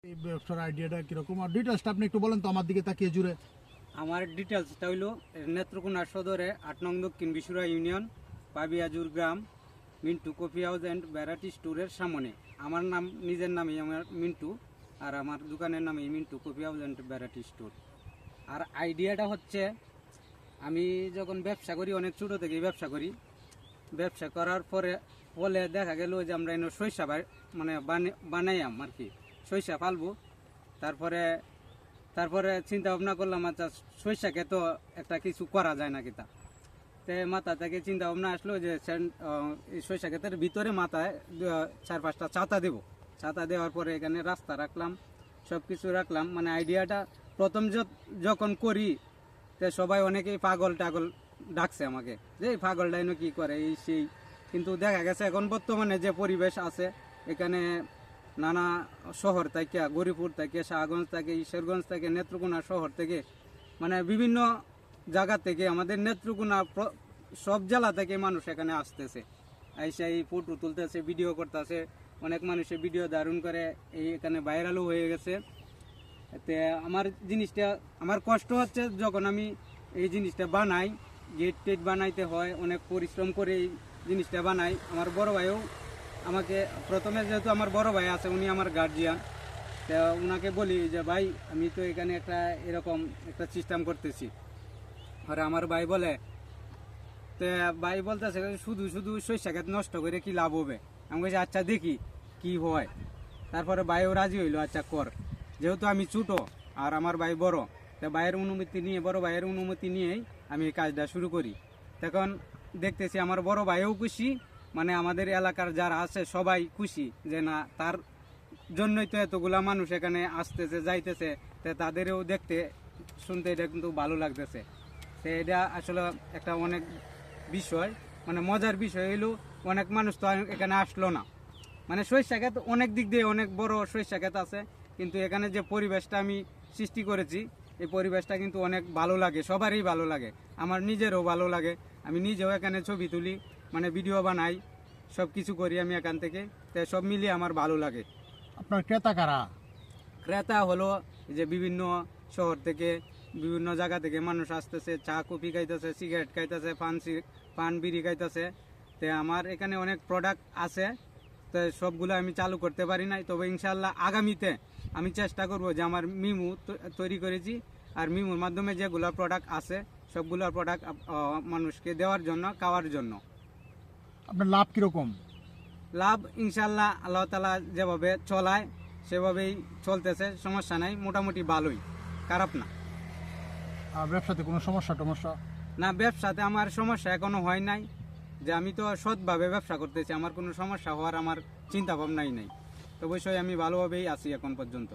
এই ব্যবসার আইডিয়াটা কিরকম আর ডিটেলসটা আপনি একটু বলেন তো আমার দিকে তাকিয়ে জুড়ে। আমার ডিটেলসটা হইলো নেত্রকোনা সদরে ৮ নং দক্ষিণ বিশুরা ইউনিয়ন পাবিয়াজুর গ্রাম Mintu coffee house and variety স্টোরের সামনে। আমার নাম নিজের নামই আমার মিন্টু, আর আমার দোকানের নামই Mintu coffee house and variety store. আর আইডিয়াটা হচ্ছে, আমি যখন ব্যবসা করি অনেক ছোটো থেকেই ব্যবসা করি। ব্যবসা করার পরে দেখা গেল যে আমরা এনে সরিষা মানে বানাইয়াম আর কি, সরিষা ফালবো। তারপরে চিন্তা ভাবনা করলাম, আচ্ছা সরিষাকে তো একটা কিছু করা যায় না কিতা। তে মাথা থেকে চিন্তা ভাবনা আসলো যে এই সরিষা ক্ষেতের ভিতরে মাথায় 4-5টা ছাতা দেব। ছাতা দেওয়ার পরে এখানে রাস্তা রাখলাম, সব কিছু রাখলাম। মানে আইডিয়াটা প্রথম যখন করি তে সবাই অনেকেই পাগল টাগল ডাকছে আমাকে, যে এই পাগলটা এনে কী করে এই সেই। কিন্তু দেখা গেছে এখন বর্তমানে যে পরিবেশ আছে এখানে, নানা শহর থেকে, গরিপুর থেকে, শাহগঞ্জ থেকে, ঈশ্বরগঞ্জ থেকে, নেত্রকোনা শহর থেকে, মানে বিভিন্ন জায়গা থেকে, আমাদের নেত্রকোনা সব জেলা থেকে মানুষ এখানে আসতেছে, আইসা এই ফটো তুলতেছে, ভিডিও করতেছে। অনেক মানুষের ভিডিও দারুণ করে এই এখানে ভাইরালও হয়ে গেছে। এতে আমার জিনিসটা, আমার কষ্ট হচ্ছে যখন আমি এই জিনিসটা বানাই, গেট টেট বানাইতে হয়, অনেক পরিশ্রম করে এই জিনিসটা বানাই। আমার বড় ভাইও আমাকে প্রথমে, যেহেতু আমার বড় ভাই আছে, উনি আমার গার্জিয়ান, তো ওনাকে বলি যে ভাই আমি তো এখানে এরকম একটা সিস্টেম করতেছি। আর আমার ভাই বলে, তো ভাই বলতেছে শুধু শুধু সরিষা ক্ষেত নষ্ট করে কি লাভ হবে। আমি বলছি আচ্ছা দেখি কি হয়। তারপরে ভাইও রাজি হইলো, আচ্ছা কর। যেহেতু আমি ছোটো আর আমার ভাই বড়, তো ভাইয়ের অনুমতি নিয়ে, বড় ভাইয়ের অনুমতি নিয়েই আমি এই কাজটা শুরু করি। তখন দেখতেছি আমার বড় ভাইও খুশি, মানে আমাদের এলাকার যারা আছে সবাই খুশি, যে না তার জন্যই তো এতগুলা মানুষ এখানে আসতেছে যাইতেছে, তো তাদেরও দেখতে শুনতে এটা কিন্তু ভালো লাগতেছে। তো এটা আসলে একটা অনেক বিষয়, মানে মজার বিষয় হইলো, অনেক মানুষ তো এখানে আসলো না। মানে সরিষা ক্ষেত অনেক দিক দিয়ে অনেক বড় সরিষা ক্ষেত আছে, কিন্তু এখানে যে পরিবেশটা আমি সৃষ্টি করেছি, এই পরিবেশটা কিন্তু অনেক ভালো লাগে, সবারই ভালো লাগে, আমার নিজেরও ভালো লাগে। আমি নিজেও এখানে ছবি তুলি, মানে ভিডিও বানাই, সব কিছু করি আমি এখান থেকে। তো সব মিলিয়ে আমার ভালো লাগে। আপনার ক্রেতা কারা? ক্রেতা হলো যে বিভিন্ন শহর থেকে, বিভিন্ন জায়গা থেকে মানুষ আসতেছে, চা কফি খাইতেছে, সিগারেট খাইতেছে, পান বিড়ি খাইতেছে। তো আমার এখানে অনেক প্রোডাক্ট আছে, তো সবগুলো আমি চালু করতে পারি নাই। তবে ইনশাল্লাহ আগামীতে আমি চেষ্টা করব যে আমার মিমু তৈরি করেছি, আর মিমুর মাধ্যমে যেগুলো প্রোডাক্ট আছে সবগুলো প্রোডাক্ট মানুষকে দেওয়ার জন্য, খাওয়ার জন্য। আপনার লাভ কিরকম? লাভ ইনশাল্লাহ আল্লাহ তালা যেভাবে চলায় সেভাবেই চলতেছে, সমস্যা নাই, মোটামুটি ভালোই, খারাপ না। আর ব্যবসাতে কোনো সমস্যা? না, ব্যবসাতে আমার সমস্যা এখনো হয় নাই, যে আমি তো সৎভাবে ব্যবসা করতেছি, আমার কোনো সমস্যা হওয়ার আমার চিন্তা ভাবনাই নেই। তো অবশ্যই আমি ভালোভাবেই আছি এখন পর্যন্ত।